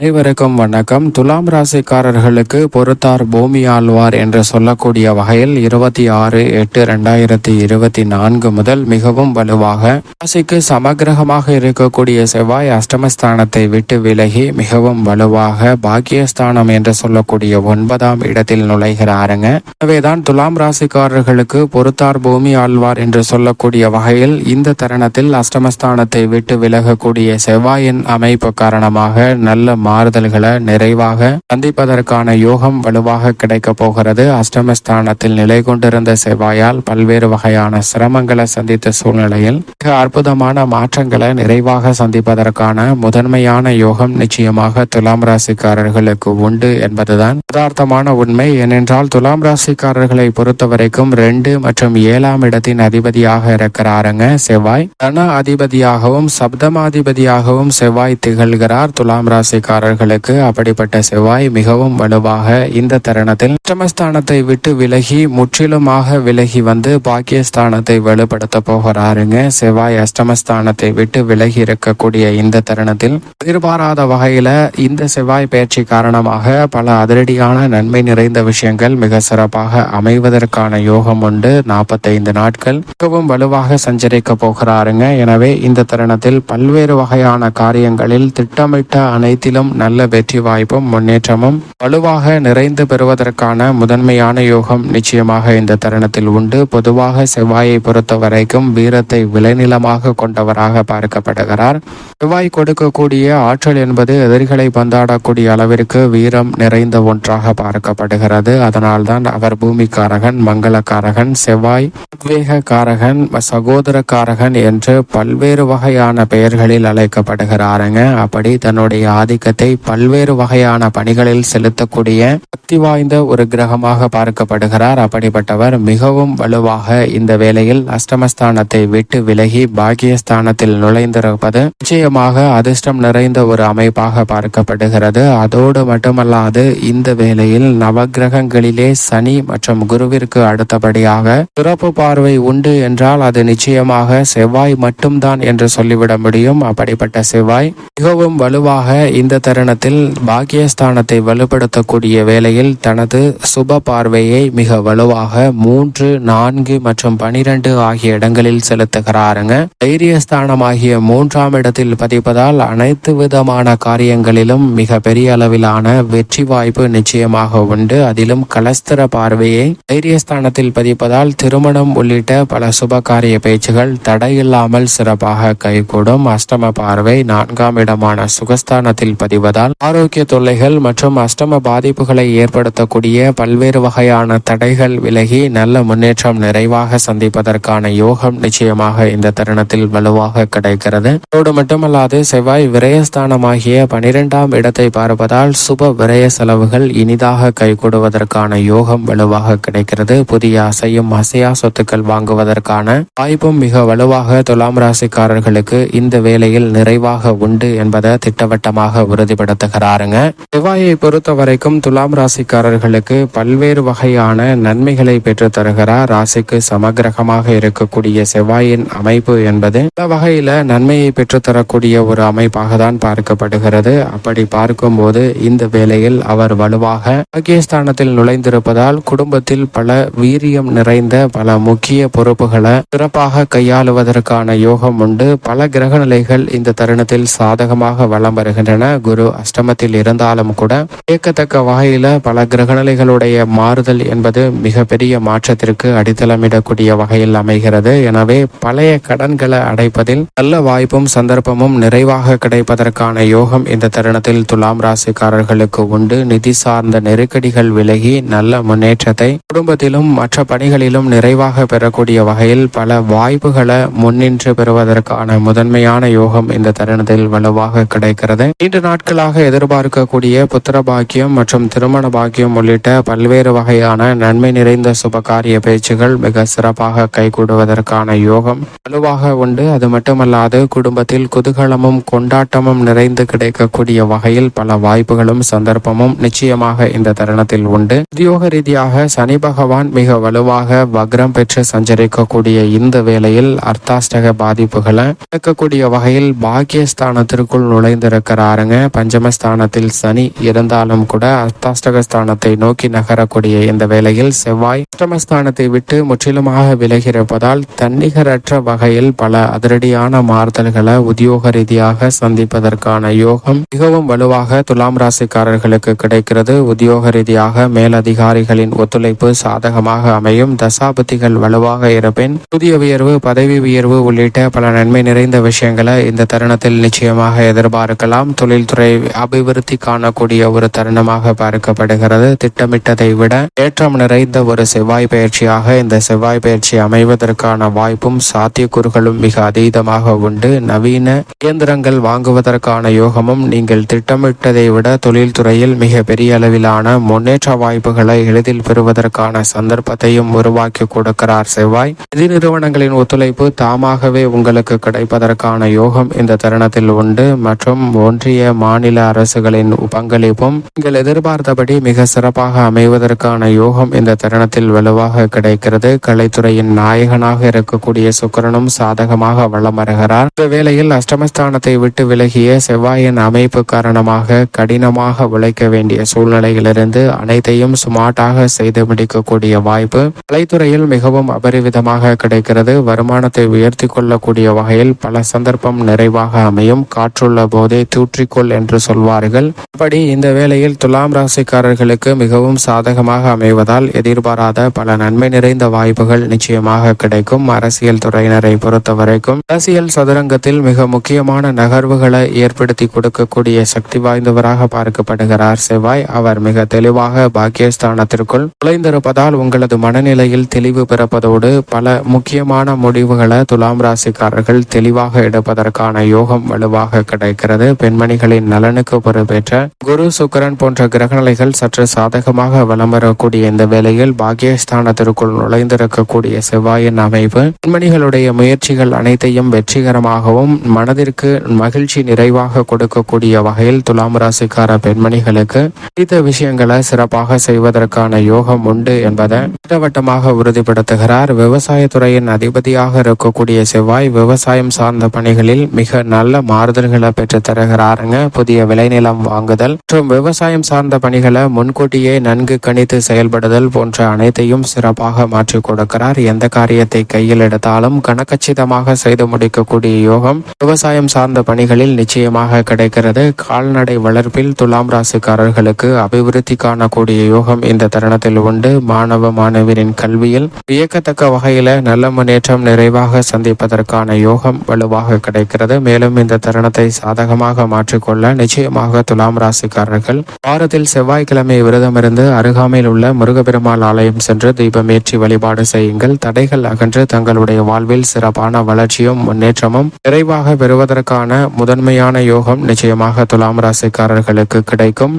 அனைவருக்கும் வணக்கம். துலாம் ராசிக்காரர்களுக்கு பொறுத்தார் பூமி ஆழ்வார் என்று சொல்லக்கூடிய வகையில் 26/8/2024 முதல் மிகவும் வலுவாக ராசிக்கு சமகிரகமாக இருக்கக்கூடிய செவ்வாய் அஷ்டமஸ்தானத்தை விட்டு விலகி மிகவும் வலுவாக பாக்கியஸ்தானம் என்று சொல்லக்கூடிய 9ஆம் இடத்தில் நுழைகிறாருங்க. எனவேதான் துலாம் ராசிக்காரர்களுக்கு பொறுத்தார் பூமி ஆழ்வார் என்று சொல்லக்கூடிய வகையில் இந்த தருணத்தில் அஷ்டமஸ்தானத்தை விட்டு விலகக்கூடிய செவ்வாயின் அமைப்பு காரணமாக நல்ல மாறுதல்களை நிறைவாக சந்திப்பதற்கான யோகம் வலுவாக கிடைக்க போகிறது. அஷ்டமஸ்தானத்தில் நிலை கொண்டிருந்த செவ்வாயால் பல்வேறு வகையான சிரமங்களை சந்தித்த சூழ்நிலையில் மிக அற்புதமான மாற்றங்களை நிறைவாக சந்திப்பதற்கான முதன்மையான யோகம் நிச்சயமாக துலாம் ராசிக்காரர்களுக்கு உண்டு என்பதுதான் யதார்த்தமான உண்மை. ஏனென்றால் துலாம் ராசிக்காரர்களை பொறுத்தவரைக்கும் 2 மற்றும் 7ஆம் இடத்தின் அதிபதியாக இருக்கிறாருங்க செவ்வாய். தன அதிபதியாகவும் சப்தமாதிபதியாகவும் செவ்வாய் திகழ்கிறார் துலாம் ராசிக்காரர்களுக்கு. அப்படிப்பட்ட செவ்வாய் மிகவும் வலுவாக இந்த தருணத்தில் அஷ்டமஸ்தானத்தை விட்டு விலகி முற்றிலுமாக விலகி வந்து பாக்கியஸ்தானத்தை வலுப்படுத்த போகிறாருங்க. செவ்வாய் அஷ்டமஸ்தானத்தை விட்டு விலகி இருக்கக்கூடிய இந்த தருணத்தில் எதிர்பாராத வகையில இந்த செவ்வாய் பயிற்சி காரணமாக பல அதிரடியான நன்மை நிறைந்த விஷயங்கள் மிக சிறப்பாக அமைவதற்கான யோகம் உண்டு. 45 நாட்கள் மிகவும் வலுவாக சஞ்சரிக்க போகிறாருங்க. எனவே இந்த தருணத்தில் பல்வேறு வகையான காரியங்களில் திட்டமிட்ட அனைத்திலும் நல்ல வெற்றி வாய்ப்பும் முன்னேற்றமும் வலுவாக நிறைந்து பெறுவதற்கான முதன்மையான யோகம் நிச்சயமாக இந்த தருணத்தில் உண்டு. பொதுவாக செவ்வாயை பொறுத்த வரைக்கும் வீரத்தை விளைநிலமாக கொண்டவராக பார்க்கப்படுகிறார். செவ்வாய் கொடுக்கக்கூடிய ஆற்றல் என்பது எதிரிகளை பந்தாடக்கூடிய அளவிற்கு வீரம் நிறைந்த ஒன்றாக பார்க்கப்படுகிறது. அதனால்தான் அவர் பூமிக்காரகன், மங்களக்காரகன், செவ்வாய் உத்வேகக்காரகன், சகோதரக்காரகன் என்று பல்வேறு வகையான பெயர்களில் அழைக்கப்படுகிறாருங்க. அப்படி தன்னுடைய ஆதிக்கத்தை பல்வேறு வகையான பணிகளில் செலுத்தக்கூடிய சக்தி வாய்ந்த ஒரு கிரகமாக பார்க்கப்படுகிறார். அப்படிப்பட்டவர் மிகவும் வலுவாக இந்த வேளையில் அஷ்டமஸ்தானத்தை விட்டு விலகி பாக்கியஸ்தானத்தில் நுழைந்திருப்பது நிச்சயமாக அதிர்ஷ்டம் நிறைந்த ஒரு அமைப்பாக பார்க்கப்படுகிறது. அதோடு மட்டுமல்லாது இந்த வேளையில் நவகிரகங்களிலே சனி மற்றும் குருவிற்கு அடுத்தபடியாக சிறப்பு பார்வை உண்டு என்றால் அது நிச்சயமாக செவ்வாய் மட்டும்தான் என்று சொல்லிவிட முடியும். அப்படிப்பட்ட செவ்வாய் மிகவும் வலுவாக இந்த தருணத்தில் பாக்கியஸ்தானத்தை வலுப்படுத்தக்கூடிய வேளையில் தனது சுப பார்வையை மிக வலுவாக 3, 4 மற்றும் 12 ஆகிய இடங்களில் செலுத்துகிறாருங்க. தைரியஸ்தானம் ஆகிய 3ஆம் இடத்தில் பதிப்பதால் அனைத்து விதமான காரியங்களிலும் மிக பெரிய அளவிலான வெற்றி வாய்ப்பு நிச்சயமாக உண்டு. அதிலும் கலஸ்திர பார்வையை தைரியஸ்தானத்தில் பதிப்பதால் திருமணம் உள்ளிட்ட பல சுப காரிய பேச்சுகள் தடையில்லாமல் சிறப்பாக கைகூடும். அஷ்டம பார்வை 4ஆம் இடமான சுகஸ்தானத்தில் பதிவதால் ஆரோக்கிய தொல்லைகள் மற்றும் அஷ்டம பாதிப்புகளை ஏற்படுத்தக்கூடிய பல்வேறு வகையான தடைகள் விலகி நல்ல முன்னேற்றம் நிறைவாக சந்திப்பதற்கான யோகம் நிச்சயமாக இந்த தருணத்தில் வலுவாக கிடைக்கிறது. அதோடு மட்டுமல்லாது செவ்வாய் விரயஸ்தானமாகிய 12ஆம் இடத்தை பார்ப்பதால் சுப விரய செலவுகள் இனிதாக கைகூடுவதற்கான யோகம் வலுவாக கிடைக்கிறது. புதிய அசையும் அசையா சொத்துக்கள் வாங்குவதற்கான வாய்ப்பும் மிக வலுவாக துலாம் ராசிக்காரர்களுக்கு இந்த வேளையில் நிறைவாக உண்டு என்பதை திட்டவட்டமாக உறுதிப்படுத்துகிறாருங்க. செவ்வாயை பொறுத்த வரைக்கும் துலாம் ராசிக்காரர்களுக்கு பல்வேறு வகையான நன்மைகளை பெற்று தருகிறார். ராசிக்கு சமகிரகமாக இருக்கக்கூடிய செவ்வாயின் அமைப்பு என்பது பல வகையில நன்மையை பெற்றுத்தரக்கூடிய ஒரு அமைப்பாக தான் பார்க்கப்படுகிறது. அப்படி பார்க்கும்போது இந்த வேளையில் அவர் வலுவாக பாக்கியஸ்தானத்தில் நுழைந்திருப்பதால் குடும்பத்தில் பல வீரியம் நிறைந்த பல முக்கிய பொறுப்புகளை சிறப்பாக கையாளுவதற்கான யோகம் உண்டு. பல கிரக நிலைகள் இந்த தருணத்தில் சாதகமாக வலம் வருகின்றன. குரு அஷ்டமத்தில் இருந்தாலும் கூட ஏற்கத்தக்க வகையில பல கிரகநிலைகளுடைய மாறுதல் என்பது மிகப்பெரிய மாற்றத்திற்கு அடித்தளமிடக்கூடிய வகையில் அமைகிறது. எனவே பழைய கடன்களை அடைப்பதில் நல்ல வாய்ப்பும் சந்தர்ப்பமும் நிறைவாக கிடைப்பதற்கான யோகம் இந்த தருணத்தில் துலாம் ராசிக்காரர்களுக்கு உண்டு. நிதி சார்ந்த நெருக்கடிகள் விலகி நல்ல முன்னேற்றத்தை குடும்பத்திலும் மற்ற பணிகளிலும் நிறைவாக பெறக்கூடிய வகையில் பல வாய்ப்புகளை முன்னின்று பெறுவதற்கான முதன்மையான யோகம் இந்த தருணத்தில் வலுவாக கிடைக்கிறது. நீண்ட நாட்களாக எதிர்பார்க்கக்கூடிய புத்திர பாக்கியம் மற்றும் திருமண பாக்கியம் உள்ளிட்ட பல்வேறு வகையான நன்மை நிறைந்த சுபகாரிய பேச்சுகள் மிக சிறப்பாக கைகூடுவதற்கான யோகம் வலுவாக உண்டு. அது மட்டுமல்லாது குடும்பத்தில் குதூகலமும் கொண்டாட்டமும் நிறைந்து கிடைக்கக்கூடிய வகையில் பல வாய்ப்புகளும் சந்தர்ப்பமும் நிச்சயமாக இந்த தருணத்தில் உண்டு. உத்தியோக ரீதியாக சனி பகவான் மிக வலுவாக வக்ரம் பெற்று சஞ்சரிக்கக்கூடிய இந்த வேளையில் அர்த்தாஷ்டக பாதிப்புகளை இழக்கக்கூடிய வகையில் பாக்கியஸ்தானத்திற்குள் நுழைந்திருக்கிறாருங்க. பஞ்சமஸ்தானத்தில் சனி இருந்தாலும் கூட அஷ்டாஷ்டகஸ்தானத்தை நோக்கி நகரக்கூடிய இந்த வேளையில் செவ்வாய் அஷ்டமஸ்தானத்தை விட்டு முற்றிலுமாக விலகியிருப்பதால் தன்னிகரற்ற வகையில் பல அதிரடியான மாறுதல்களை உத்தியோக ரீதியாக சந்திப்பதற்கான யோகம் மிகவும் வலுவாக துலாம் ராசிக்காரர்களுக்கு கிடைக்கிறது. உத்தியோக ரீதியாக மேலதிகாரிகளின் ஒத்துழைப்பு சாதகமாக அமையும். தசாபதிகள் வலுவாக இருப்பின் புதிய உயர்வு, பதவி உயர்வு உள்ளிட்ட பல நன்மை நிறைந்த விஷயங்களை இந்த தருணத்தில் நிச்சயமாக எதிர்பார்க்கலாம். தொழில்துறை அபிவிருத்தி காணக்கூடிய ஒரு தருணமாக பார்க்கப்படுகிறது. திட்டமிட்டதை விட ஏற்றம் நிறைந்த ஒரு செவ்வாய் பயிற்சியாக இந்த செவ்வாய் பயிற்சி அமைவதற்கான வாய்ப்பும் சாத்தியக்கூறுகளும் மிக அதீதமாக உண்டு. நவீன இயந்திரங்கள் வாங்குவதற்கான யோகமும் நீங்கள் திட்டமிட்டதை விட தொழில்துறையில் மிக பெரிய அளவிலான முன்னேற்ற வாய்ப்புகளை எளிதில் பெறுவதற்கான சந்தர்ப்பத்தையும் உருவாக்கி கொடுக்கிறார் செவ்வாய். நிதி நிறுவனங்களின் ஒத்துழைப்பு தாமாகவே உங்களுக்கு கிடைப்பதற்கான யோகம் இந்த தருணத்தில் உண்டு மற்றும் ஒன்றிய மாநில அரசுகளின் பங்களிப்பும் நீங்கள் எதிர்பார்த்தபடி மிக சிறப்பாக அமைவதற்கான யோகம் இந்த தருணத்தில் வலுவாக கிடைக்கிறது. கலைத்துறையின் நாயகனாக இருக்கக்கூடிய சுக்கிரனும் சாதகமாக வலம் வருகிறார். இந்த வேளையில் அஷ்டமஸ்தானத்தை விட்டு விலகிய செவ்வாயின் அமைப்பு காரணமாக கடினமாக உழைக்க வேண்டிய சூழ்நிலையிலிருந்து அனைத்தையும் சுமார்ட்டாக செய்து முடிக்கக்கூடிய வாய்ப்பு கலைத்துறையில் மிகவும் அபரிவிதமாக கிடைக்கிறது. வருமானத்தை உயர்த்தி கொள்ளக்கூடிய வகையில் பல சந்தர்ப்பம் நிறைவாக அமையும். காற்றுள்ள போதே தூற்றிக்கொள் என்று சொல்வார்கள். அப்படி இந்த வேளையில் துலாம் ராசிக்காரர்களுக்கு மிகவும் சாதகமாக அமைவதால் எதிர்பாராத பல நன்மை நிறைந்த வாய்ப்புகள் நிச்சயமாக கிடைக்கும். அரசியல் துறையினரை பொறுத்தவரைக்கும் அரசியல் சதுரங்கத்தில் மிக முக்கியமான நகர்வுகளை ஏற்படுத்தி கொடுக்கக்கூடிய சக்தி வாய்ந்தவராக பார்க்கப்படுகிறார் செவ்வாய். அவர் மிக தெளிவாக பாக்கியஸ்தானத்திற்குள் நுழைந்திருப்பதால் உங்களது மனநிலையில் தெளிவு பிறப்பதோடு பல முக்கியமான முடிவுகளை துலாம் ராசிக்காரர்கள் தெளிவாக எடுப்பதற்கான யோகம் வலுவாக கிடைக்கிறது. பெண்மணிகளின் நலனுக்கு பொறுப்பேற்ற குரு, சுக்கிரன் போன்ற கிரகநிலைகள் சற்று சாதகமாக வலம் வரக்கூடிய இந்த வேளையில் பாக்கியஸ்தானத்திற்குள் நுழைந்திருக்கக்கூடிய செவ்வாயின் அமைப்பு பெண்மணிகளுடைய முயற்சிகள் அனைத்தையும் வெற்றிகரமாகவும் மனதிற்கு மகிழ்ச்சி நிறைவாக கொடுக்கக்கூடிய வகையில் துலாம் ராசிக்கார பெண்மணிகளுக்கு பிடித்த விஷயங்களை சிறப்பாக செய்வதற்கான யோகம் உண்டு என்பதை திட்டவட்டமாக உறுதிப்படுத்துகிறார். விவசாயத்துறையின் அதிபதியாக இருக்கக்கூடிய செவ்வாய் விவசாயம் சார்ந்த பணிகளில் மிக நல்ல மாறுதல்களை பெற்று தருகிறாருங்க. புதிய விளைநிலம் வாங்குதல் மற்றும் விவசாயம் சார்ந்த பணிகளை முன்கூட்டியே நன்கு கணித்து செயல்படுதல் போன்ற அனைத்தையும் சிறப்பாக மாற்றிக் கொடுக்கிறார். எந்த காரியத்தை கையில் எடுத்தாலும் கணக்கச்சிதமாக செய்து முடிக்கக்கூடிய யோகம் விவசாயம் சார்ந்த பணிகளில் நிச்சயமாக கிடைக்கிறது. கால்நடை வளர்ப்பில் துலாம் ராசிக்காரர்களுக்கு அபிவிருத்தி காணக்கூடிய யோகம் இந்த தருணத்தில் உண்டு. மாணவ மாணவரின் கல்வியில் வியக்கத்தக்க வகையில நல்ல முன்னேற்றம் நிறைவாக சந்திப்பதற்கான யோகம் வலுவாக கிடைக்கிறது. மேலும் இந்த தருணத்தை சாதகமாக மாற்றிக்கொள்ள நிச்சயமாக துலாம் ராசிக்காரர்கள் வாரத்தில் செவ்வாய்க்கிழமை விரதமிருந்து அருகாமையில் உள்ள முருகப்பெருமாள் ஆலயம் சென்று தீபமேற்றி வழிபாடு செய்யுங்கள். தடைகள் அகன்று தங்களுடைய வாழ்வில் சிறப்பான வளர்ச்சியும் முன்னேற்றமும் நிறைவாக பெறுவதற்கான முதன்மையான யோகம் நிச்சயமாக துலாம் ராசிக்காரர்களுக்கு கிடைக்கும்.